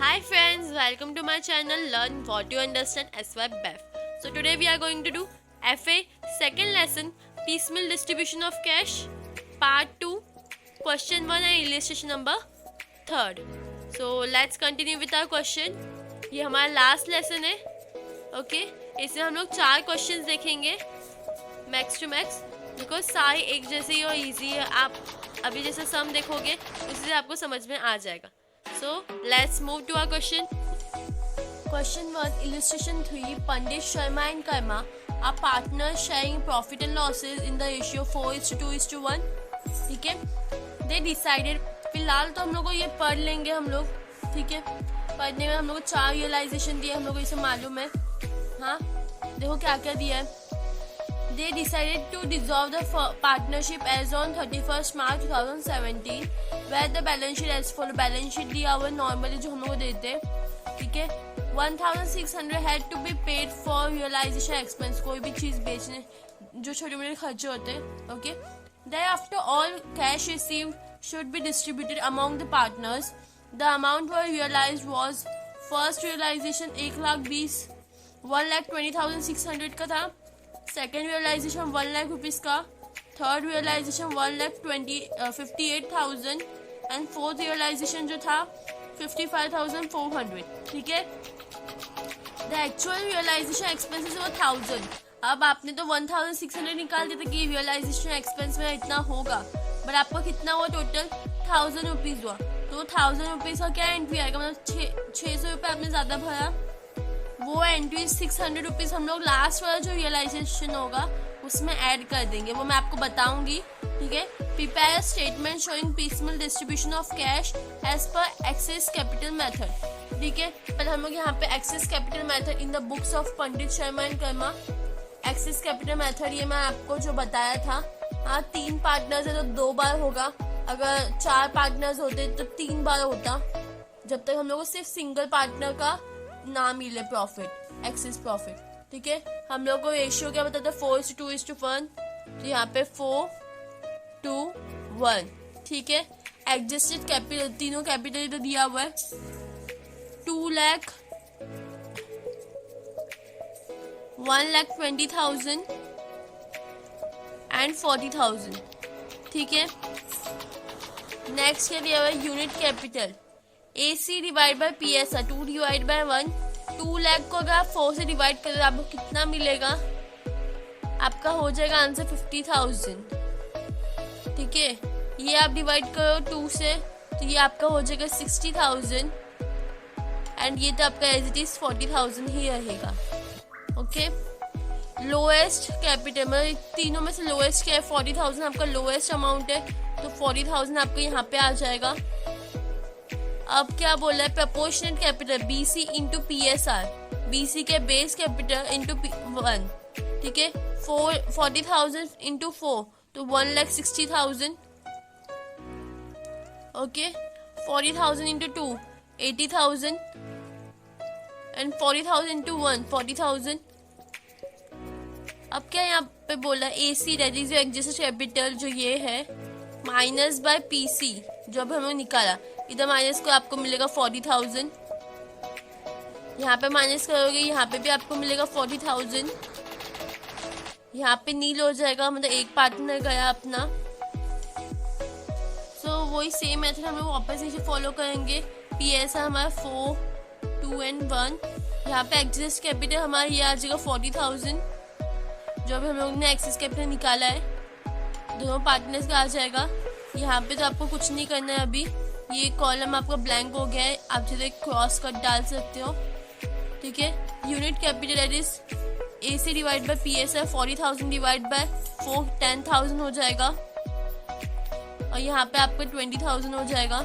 Hi friends, welcome to my channel Learn What You Understand SYBEF. So today we are going to do FA second lesson piecemeal distribution of cash part 2 question 1 and illustration number 3rd. So let's continue with our question. ये हमारा last lesson है. Okay इसमें हम लोग 4 questions देखेंगे max to max, because सारे एक जैसे ही और ईजी है. आप अभी जैसे सम देखोगे उससे आपको समझ में आ जाएगा. So let's move to our question. Question 1, illustration 3. Pandit, Sharma and Karma are partners sharing profit and losses in the ratio 4:2:1. ठीक है. They decided. फिलहाल तो हम लोग को ये पढ़ लेंगे हम लोग. ठीक है. पढ़ने में हम लोग को 4 रियलाइजेशन दिए, हम लोग को इसे मालूम है. हाँ देखो क्या क्या दिया है. They decided to dissolve the partnership as on 31st March 2017, where the balance sheet as follows. Balance sheet दिया हुआ नॉर्मली जो हम लोग को देते हैं. ठीक है. 1600 had to be paid for realization expense. कोई भी चीज़ बेचने जो छोटे मोटे खर्चे होते हैं. Okay. Thereafter all cash received should be distributed among the partners. The amount were realized was first realization 1,20,600 का था. सेकेंड रियलाइजेशन 1 लाख रुपीज़ का. Third realization 1,58,000 and fourth realization जो था 55,400. ठीक है. द एक्चुअल रियलाइजेशन एक्सपेंसेस वो 1000. अब आपने तो 1,600 निकाल दिया था कि रियलाइजेशन एक्सपेंस में इतना होगा, बट आपका कितना हुआ टोटल 1000 रुपीज़ हुआ. तो 1000 रुपीज़ का क्या एंट्री आएगा, मतलब 600 रुपये आपने ज़्यादा भरा. वो एंट्री 600 रुपीज़ हम लोग लास्ट वाला जो रियलाइजेशन होगा उसमें ऐड कर देंगे, वो मैं आपको बताऊंगी. ठीक है. Prepare a statement showing piecemeal distribution of cash as per excess capital method. ठीक है. पहले हम लोग यहाँ पे excess capital method in the books of Pandit Sharma and Karma. Excess capital method ये मैं आपको जो बताया था. हाँ 3 पार्टनर्स है तो 2 बार होगा. अगर 4 पार्टनर्स होते तो 3 बार होता, जब तक हम लोग को सिर्फ सिंगल पार्टनर का ना मिले प्रॉफिट, एक्सेस प्रॉफिट. ठीक है. हम लोग को रेशियो क्या बताता है 4:2:1. तो यहाँ पे 4:2:1. ठीक है. एडजस्टेड कैपिटल तीनों कैपिटल इधर दिया हुआ है 2 लाख 1,20,000 एंड 40,000. ठीक है. नेक्स्ट क्या दिया हुआ है unit capital AC divide by PSR 2 divide by 1. 2 lakh को अगर आप 4 से डिवाइड करें तो आपको कितना मिलेगा, आपका हो जाएगा आंसर 50,000. ठीक है. ये आप डिवाइड करो 2 से तो ये आपका हो जाएगा 60,000 एंड ये तो आपका एज इट इज 40,000 ही रहेगा. ओके. लोएस्ट कैपिटल मतलब तीनों में से लोएस्ट क्या है 40,000 आपका लोएस्ट अमाउंट है, तो 40,000 आपका यहाँ पे आ जाएगा. अब क्या बोला है proportionate capital BC into PSR. BC के बेस कैपिटल इंटू 1. ठीक है. 40,000 इंटू 4 तो 1,60,000. ओके. 40,000 into 2 80,000 and 40,000 into 1 40,000. अब क्या यहाँ पे बोला AC that is adjusted capital जो ये है माइनस बाय PC जो अब हमें निकाला. इधर माइनस को आपको मिलेगा 40,000. यहाँ पे माइनस करोगे यहाँ पे भी आपको मिलेगा 40,000. यहाँ पे नील हो जाएगा, मतलब एक पार्टनर गया अपना. सो वही सेम मेथड हम लोग वापस इसे फॉलो करेंगे. PSR हमारा 4, 2 एंड 1. यहाँ पे एक्सेस कैपिटल हमारा ये आ जाएगा 40,000 जो अभी हम लोग ने एक्सेस कैपिटल निकाला है. दोनों पार्टनर्स का आ जाएगा. यहाँ पे तो आपको कुछ नहीं करना है अभी. ये कॉलम आपका ब्लैंक हो गया है, आप सीधे क्रॉस कट डाल सकते हो. ठीक है. Unit capital that is AC divide by PSR 40,000 divide by 4 10,000 हो जाएगा और यहाँ पे आपका 20,000 हो जाएगा.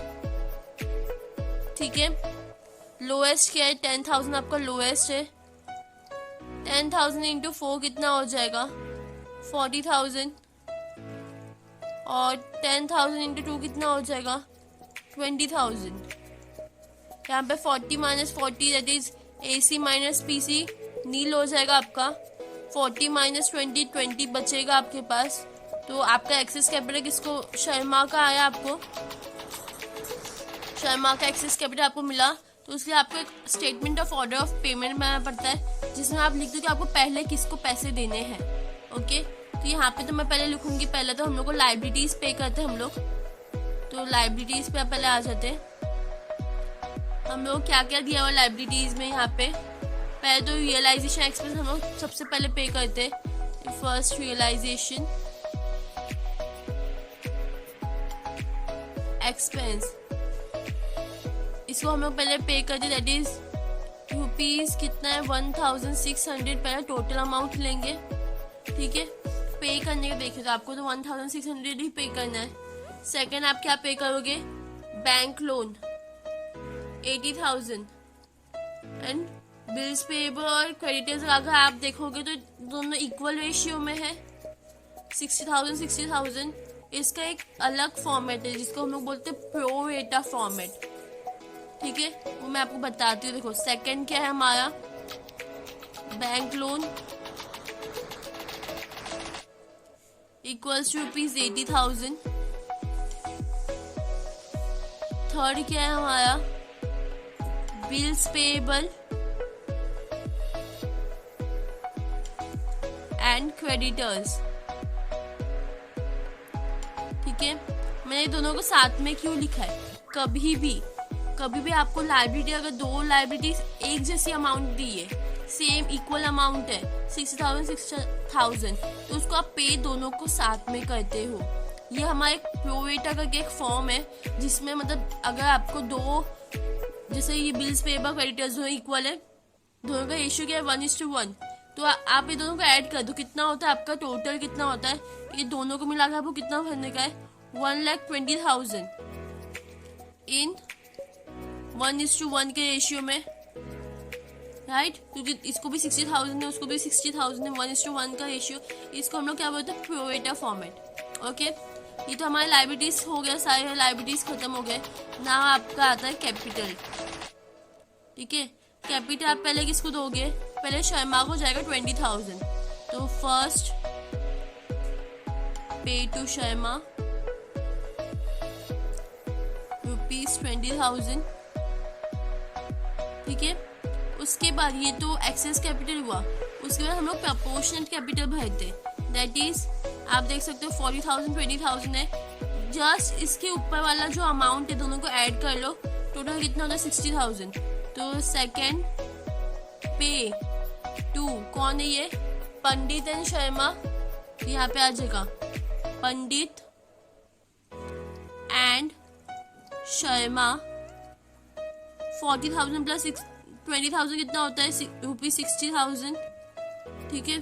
ठीक है. लोएस्ट क्या है 10,000 आपका लोएस्ट है. 10,000 इंटू 4 कितना हो जाएगा 40,000 और 10,000 इंटू 2 कितना हो जाएगा 20,000. यहाँ पे 40 minus 40 that is AC minus PC नील हो जाएगा आपका. 40 माइनस 20 20 बचेगा आपके पास. तो आपका एक्सेस कैपिटल किसको शर्मा का आया, आपको शर्मा का एक्सेस कैपिटल आपको मिला तो उसके लिए आपको एक statement of order of payment बनाना पड़ता है, जिसमें आप लिख दो कि आपको पहले किसको पैसे देने हैं। ओके, तो यहाँ पे तो मैं पहले लिखूंगी, पहले तो हम लोग को लाइबिलिटीज पे करते हैं हम लोग, तो लाइबिलिटीज पे पहले आ जाते हैं। हम लोग क्या क्या दिया हुआ लाइबिलिटीज में, यहाँ पे पहले तो रियलाइजेशन एक्सपेंस हम लोग सबसे पहले पे करते हैं। फर्स्ट रियलाइजेशन एक्सपेंस, इसको हम लोग पहले पे करते, दैट इज रुपीज कितना है 1600, पहले टोटल अमाउंट लेंगे। ठीक है, पे करने का देखिए तो आपको तो 1600 ही पे करना है। सेकंड आप क्या पे करोगे, bank loan 80,000 and bills payable और क्रेडिटर्स अगर आप देखोगे तो दोनों इक्वल रेशियो में है, 60,000। इसका एक अलग फॉर्मेट है जिसको हम लोग बोलते हैं प्रो रेटा फॉर्मेट। ठीक है, वो मैं आपको बताती हूँ। देखो सेकंड क्या है हमारा, bank loan equals to rupees 80,000। Third क्या है हमारा, बिल्स पेएबल एंड क्रेडिटर्स। ठीक है, मैंने दोनों को साथ में क्यों लिखा है, कभी भी आपको लाइबिलिटी अगर दो लाइबिलिटीज एक जैसी अमाउंट दी है, सेम इक्वल अमाउंट है 60,000, तो उसको आप पे दोनों को साथ में करते हो। ये हमारे प्रोरेटा का एक फॉर्म है जिसमें मतलब अगर आपको दो, जैसे ये बिल्स पेएबल क्रेडिटर्स दोनों इक्वल है, दोनों का रेशियो क्या है 1:1, तो आप ये दोनों को ऐड कर दो, कितना होता है आपका टोटल, कितना होता है ये दोनों को मिलाकर आपको कितना भरने का है, 1,20,000 इन 1:1 के रेशियो में, राइट। क्योंकि इसको भी 60,000 है, उसको भी 60,000 है, 1:1 का रेशियो, इसको हम लोग क्या बोलते हैं, प्रोरेटा फॉर्मेट। ओके, ये तो हमारे लाइबिलिटीज हो गया, सारे लाइबिलिटीज खत्म हो गए। ना आपका आता है कैपिटल। ठीक है, कैपिटल आप पहले किसको दोगे, पहले शर्मा को जाएगा 20,000, तो फर्स्ट पे टू शर्मा रुपीज 20,000। ठीक है, उसके बाद ये तो एक्सेस कैपिटल हुआ, उसके बाद हम लोग प्रपोर्शनेट कैपिटल भरते, दैट इज आप देख सकते हो 40,000 20,000 है। जस्ट इसके ऊपर वाला जो अमाउंट है दोनों को ऐड कर लो, टोटल कितना होता है 60,000। तो सेकंड पे टू कौन है ये, पंडित एंड शर्मा, यहाँ पे आ जाएगा पंडित एंड शर्मा। 40,000 प्लस 20,000 कितना होता है, रुपीज 60,000। ठीक है,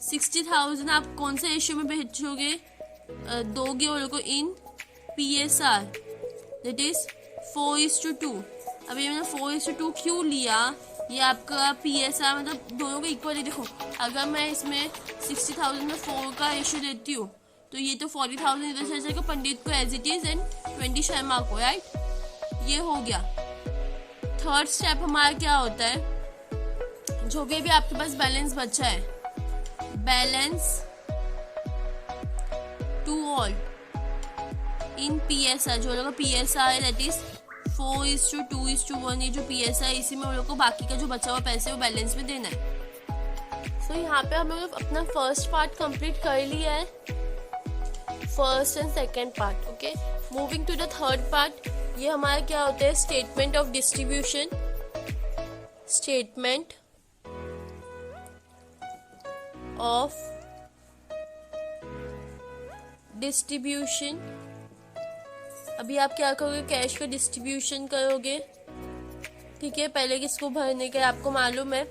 60,000 आप कौन से रेशियो में भेजोगे, दोगे और को इन PSR, दैट इज 4:2। अब ये मैंने 4:2 क्यों लिया, ये आपका PSR मतलब दोनों को इक्वल ही। देखो अगर मैं इसमें 60,000 में 4 का रेशियो देती हूँ तो ये तो 40,000 इधर से जाएगा पंडित को as it is and 20 Sharma को, राइट। ये हो गया। थर्ड स्टेप हमारा क्या होता है, जो भी आपके पास बैलेंस बचा है, balance to all in PSR, जो लोग PSR है दैट इज 4:2:1, ये जो PSR है इसी में उन लोग को बाकी का जो बचा हुआ पैसे वो बैलेंस में देना है। सो यहाँ पे हम लोग अपना फर्स्ट पार्ट कंप्लीट कर लिया है, first and second part. Okay, moving to the third part, ये हमारा क्या होता है, statement of distribution. Statement of distribution, अभी आप क्या करोगे, कैश का डिस्ट्रीब्यूशन करोगे। ठीक है, पहले किसको भरने का है आपको मालूम है,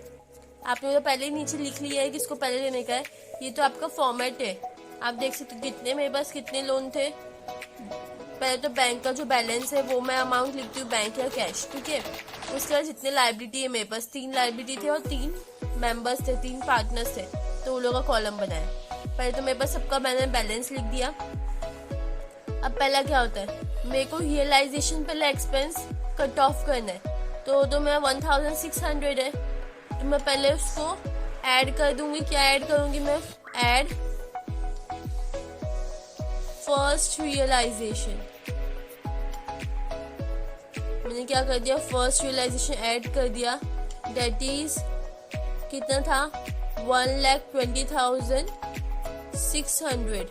आपने तो पहले ही नीचे लिख लिया है किसको पहले देने का है। ये तो आपका फॉर्मेट है, आप देख सकते हो कितने मेरे पास कितने लोन थे। पहले तो बैंक का जो बैलेंस है वो मैं अमाउंट लिखती हूँ, बैंक या कैश। ठीक है, उसके बाद जितने लाइबिलिटी है मेरे पास, 3 लाइबिलिटी थे और 3 मेंबर्स थे, 3 पार्टनर्स थे, तो उन लोगों का कॉलम बनाया। पहले तो मेरे पास सबका मैंने बैलेंस लिख दिया। अब पहला क्या होता है, मेरे को रियलाइजेशन पहले एक्सपेंस कट ऑफ करना है, तो मेरा 1,600 है, तो मैं पहले उसको ऐड कर दूंगी। क्या ऐड करूंगी मैं, ऐड फर्स्ट रियलाइजेशन, मैंने मैंने क्या कर दिया, फर्स्ट रियलाइजेशन ऐड कर दिया, डेट इज कितना था 1,20,600।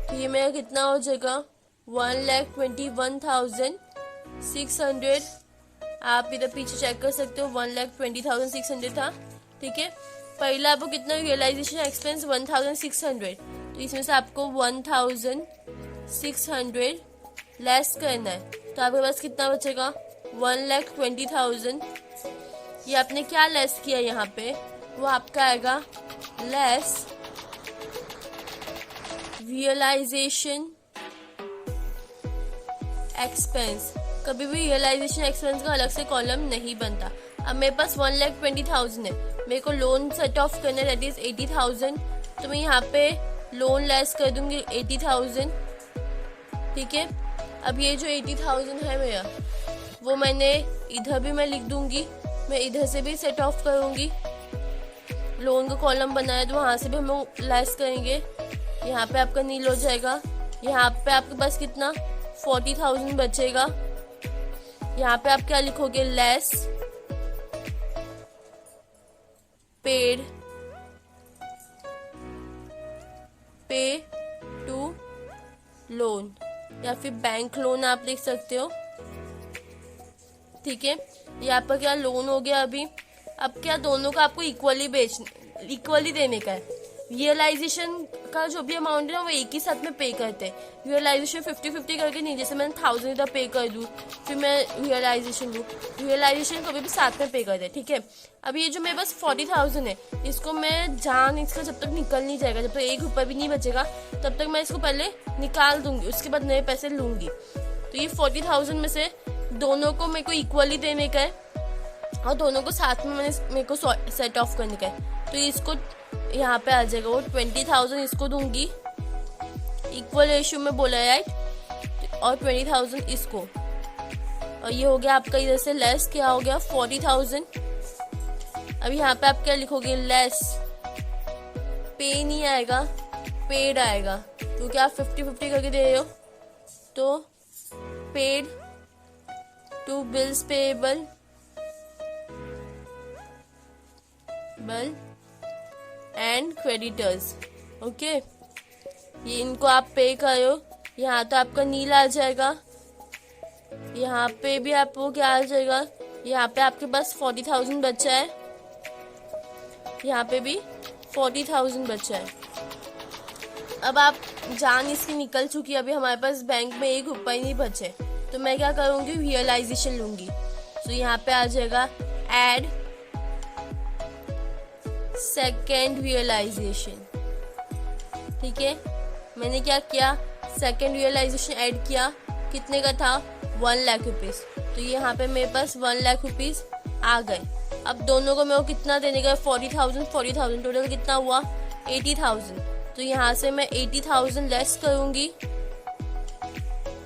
तो ये मेरा कितना हो जाएगा 1,21,600। आप इधर पीछे चेक कर सकते हो 1,20,600 था। ठीक है, पहला आपको कितना रियलाइजेशन एक्सपेंस 1,600, तो इसमें से आपको 1,600 लेस करना है। तो आपके पास कितना बचेगा 1,20,000। ये आपने क्या लेस किया यहाँ पे, वो आपका आएगा लेस रियलाइजेशन एक्सपेंस। कभी भी रियलाइजेशन एक्सपेंस का अलग से कॉलम नहीं बनता। अब मेरे पास 1,20,000 है, मेरे को लोन सेट ऑफ करना है, दैट इज 80,000। तो मैं यहाँ पे लोन लेस कर दूंगी 80,000। ठीक है, अब ये जो 80,000 है मेरा, वो मैंने इधर भी मैं लिख दूंगी, मैं इधर से भी सेट ऑफ करूंगी। लोन का कॉलम बनाया तो वहाँ से भी हम लोग लेस करेंगे। यहाँ पे आपका नील हो जाएगा। यहाँ पे आपके पास कितना 40,000 बचेगा। यहाँ पे आप क्या लिखोगे, लेस पेड पे टू लोन, या फिर बैंक लोन आप लिख सकते हो। ठीक है, यहाँ पर क्या लोन हो गया अभी। अब क्या दोनों का आपको इक्वली देने का है। रियलाइजेशन का जो भी अमाउंट है ना वो एक ही साथ में पे करते हैं। रियलाइजेशन 50-50 करके नहीं, जैसे मैंने 1,000 इधर पे कर दूँ फिर मैं रियलाइजेशन लूँ। रियलाइजेशन कभी भी साथ में पे करते हैं। ठीक है, अब ये जो मेरे पास 40,000 है, इसको मैं जान इसका जब तक निकल नहीं जाएगा, जब तक 1 रुपया भी नहीं बचेगा, तब तक मैं इसको पहले निकाल दूंगी, उसके बाद नए पैसे लूंगी। तो ये 40,000 में से दोनों को मेरे को इक्वली देने का है और दोनों को साथ में मेरे को सेट ऑफ करने का है। तो इसको यहाँ पे आ जाएगा वो 20,000 इसको दूंगी, इक्वल रेशियो में बोला है राइट, और 20,000 इसको। और ये हो गया आपका इधर से लेस, क्या हो गया 40,000। अब यहाँ पे आप क्या लिखोगे, लेस पे नहीं आएगा, पेड आएगा, क्योंकि आप 50-50 करके दे रहे हो। तो paid to bills payable and creditors. Okay, ये इनको आप पे करो। यहाँ तो आपका नील आ जाएगा, यहाँ पे भी आपको क्या आ जाएगा, यहाँ पे आपके पास 40,000 बचा है, यहाँ पे भी 40,000 बचा है। अब आप जान इसकी निकल चुकी है, अभी हमारे पास बैंक में 1 रुपया नहीं बचे, तो मैं क्या करूँगी, रियलाइजेशन लूँगी। तो यहाँ पे आ जाएगा एड सेकेंड रियलाइजेशन। ठीक है, मैंने क्या किया, सेकेंड रियलाइजेशन ऐड किया, कितने का था 1 लाख रुपीज़। तो यहाँ पे मेरे पास 1 लाख रुपीज़ आ गए। अब दोनों को मेरे को कितना देने का, 40,000 टोटल कितना हुआ 80,000। तो यहाँ से मैं 80,000 लेस करूँगी,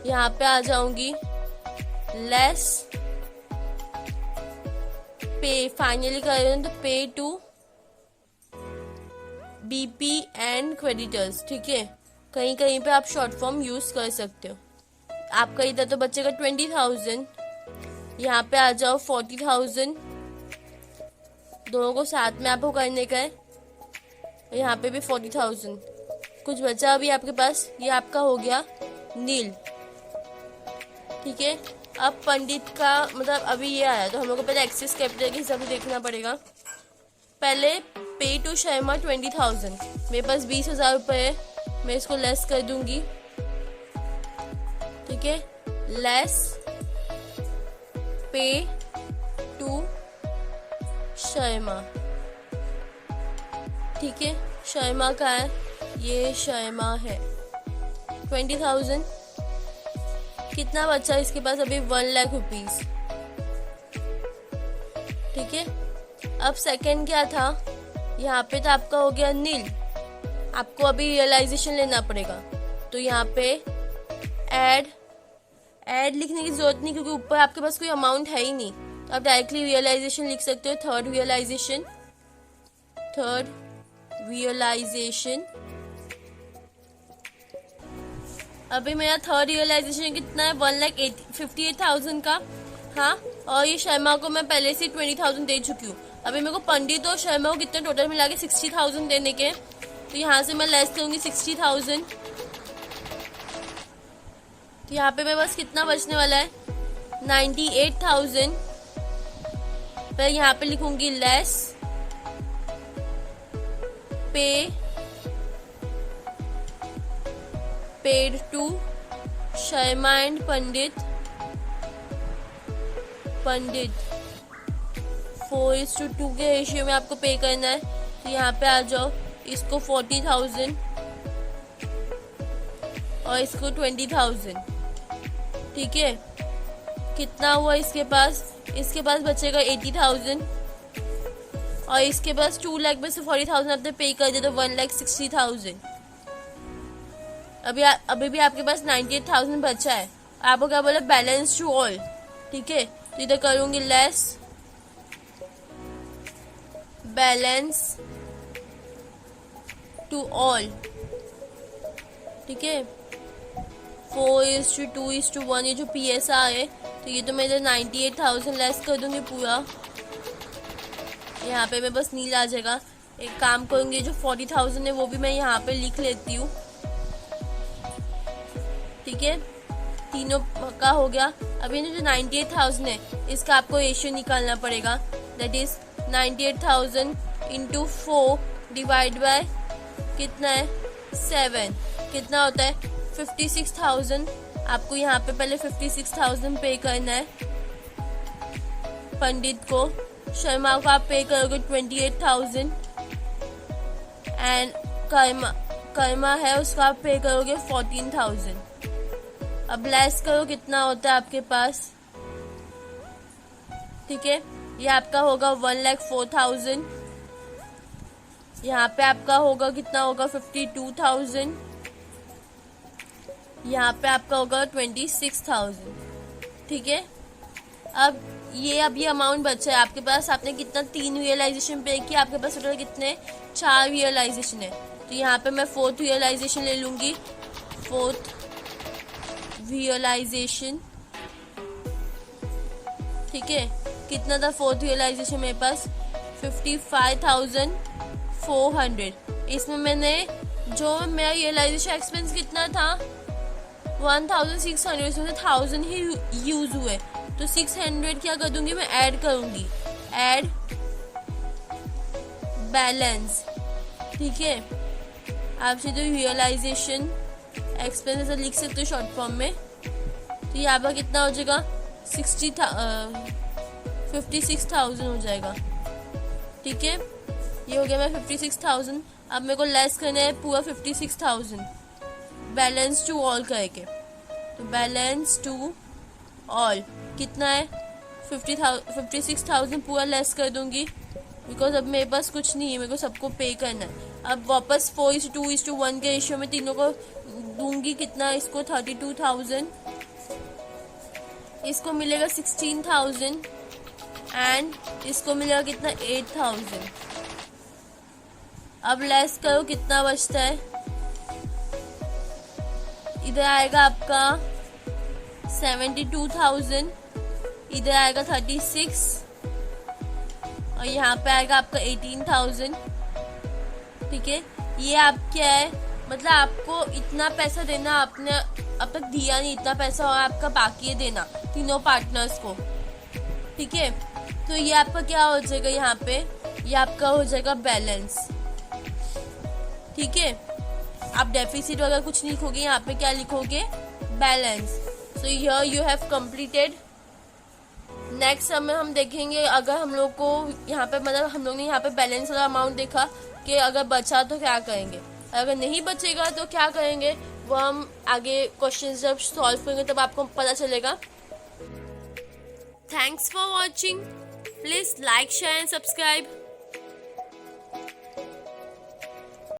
यहाँ पे आ जाऊँगी लेस पे, फाइनली कर रहे हैं तो पे टू बीपी एंड क्रेडिटर्स। ठीक है, कहीं कहीं पे आप शॉर्ट फॉर्म यूज कर सकते हो। आपका इधर तो बचेगा 20,000, यहाँ पे आ जाओ 40,000, दोनों को साथ में आपको करने का है। यहाँ पे भी 40,000 कुछ बचा अभी आपके पास, ये आपका हो गया नील। ठीक है, अब पंडित का मतलब अभी ये आया, तो हम लोग को पहले एक्सेस कैपिटल के हिसाब से देखना पड़ेगा। पहले पे टू शर्मा 20,000, मेरे पास 20,000 रुपये है, मैं इसको लेस कर दूंगी। ठीक है, लेस पे टू शर्मा। ठीक है, शर्मा का है, ये शर्मा है 20,000। कितना बचा इसके पास अभी 1 लाख रुपीज। ठीक है, अब सेकंड क्या था, यहाँ पे तो आपका हो गया नील, आपको अभी रियलाइजेशन लेना पड़ेगा। तो यहाँ पे ऐड लिखने की जरूरत नहीं, क्योंकि ऊपर आपके पास कोई अमाउंट है ही नहीं, तो आप डायरेक्टली रियलाइजेशन लिख सकते हो। Third realization. अभी मेरा थर्ड रियलाइजेशन कितना है 1,58,000 का। हाँ, और ये शर्मा को मैं पहले से 20,000 दे चुकी हूँ। अभी मेरे को पंडित और शर्मा को कितने टोटल मिला के 60,000 देने के, तो यहाँ से मैं लेस करूँगी 60,000। तो यहाँ पे मेरे पास कितना बचने वाला है, 98,000। फिर यहाँ पे लिखूंगी less paid to Sharma and Pandit 4:2 के रेशियो में आपको पे करना है। तो यहाँ पे आ जाओ, इसको 40,000 और इसको 20,000। ठीक है, कितना हुआ इसके पास बचेगा 80,000, और इसके पास 2 लाख में से 40,000 आपने पे कर दिया तो 1,60,000। अभी भी आपके पास 98,000 बचा है। आपको क्या बोला, बैलेंस टू ऑल। ठीक है, तो इधर करूंगी लेस बैलेंस टू ऑल। ठीक है, 4:2:1 ये जो PSR है, तो ये तो मैं इधर 98,000 लेस कर दूंगी पूरा। यहाँ पे मैं बस नील आ जाएगा। एक काम करूंगी, जो 40,000 है वो भी मैं यहाँ पे लिख लेती हूँ। ठीक है, तीनों का हो गया। अब ये जो 98,000 है, इसका आपको रेशियो निकालना पड़ेगा। That is 98,000 into 4 divide by कितना है 7, कितना होता है 56,000। आपको यहाँ पे पहले 56,000 पे करना है पंडित को। शर्मा को आप पे करोगे 28,000 एंड कर्मा है उसका आप पे करोगे 14,000। अब लेस करो कितना होता है आपके पास। ठीक है, ये आपका होगा 1,04,000। यहाँ पे आपका होगा कितना होगा 52,000। यहाँ पे आपका होगा 26,000। ठीक है, अब ये अमाउंट बचा है आपके पास। आपने कितना 3 रियलाइजेशन पे किया, आपके पास टोटल कितने 4 रियलाइजेशन है। तो यहाँ पे मैं 4th रियलाइजेशन ले लूंगी। 4th रियलाइजेशन, ठीक है, कितना था 4th रियलाइजेशन मेरे पास 55,400। इसमें मैंने जो मेरा रियलाइजेशन एक्सपेंस कितना था 1,600, इसमें से 1,000 ही यूज हुए, तो 600 क्या कर दूंगी मैं, ऐड करूंगी, ऐड बैलेंस। ठीक है, आप सीधे रियलाइजेशन एक्सपेंस ऐसा लिख सकते हो शॉर्ट फॉर्म में। तो यहाँ पर कितना हो जाएगा 56,000 हो जाएगा। ठीक है, ये हो गया मैं 56,000। अब मेरे को लेस करना है पूरा 56,000 बैलेंस टू ऑल करके। तो बैलेंस टू ऑल कितना है 56,000 पूरा लेस कर दूंगी, बिकॉज अब मेरे पास कुछ नहीं है, मेरे को सबको पे करना है। अब वापस 4:2:1 के रेशियो में तीनों को दूंगी। कितना, इसको 32,000, इसको मिलेगा 16,000 एंड इसको मिलेगा कितना 8,000। अब लेस करो कितना बचता है, इधर आएगा आपका 72,000, इधर आएगा 36 और यहाँ पे आएगा आपका 18,000। ठीक है, ये आप क्या है, मतलब आपको इतना पैसा देना, आपने अब तक दिया नहीं इतना पैसा और आपका बाकी है देना तीनों पार्टनर्स को। ठीक है, तो ये आपका क्या हो जाएगा, यहाँ पे ये आपका हो जाएगा बैलेंस। ठीक है, आप डेफिसिट वगैरह कुछ नहीं लिखोगे, यहाँ पे क्या लिखोगे, balance. So here you have completed. Next समय हम देखेंगे, अगर हम लोग को यहाँ पे मतलब हम लोग ने यहाँ पे बैलेंस वाला अमाउंट देखा कि अगर बचा तो क्या करेंगे, अगर नहीं बचेगा तो क्या करेंगे, वो हम आगे क्वेश्चन जब सॉल्व करेंगे तब आपको पता चलेगा। Thanks for watching, please like share and subscribe.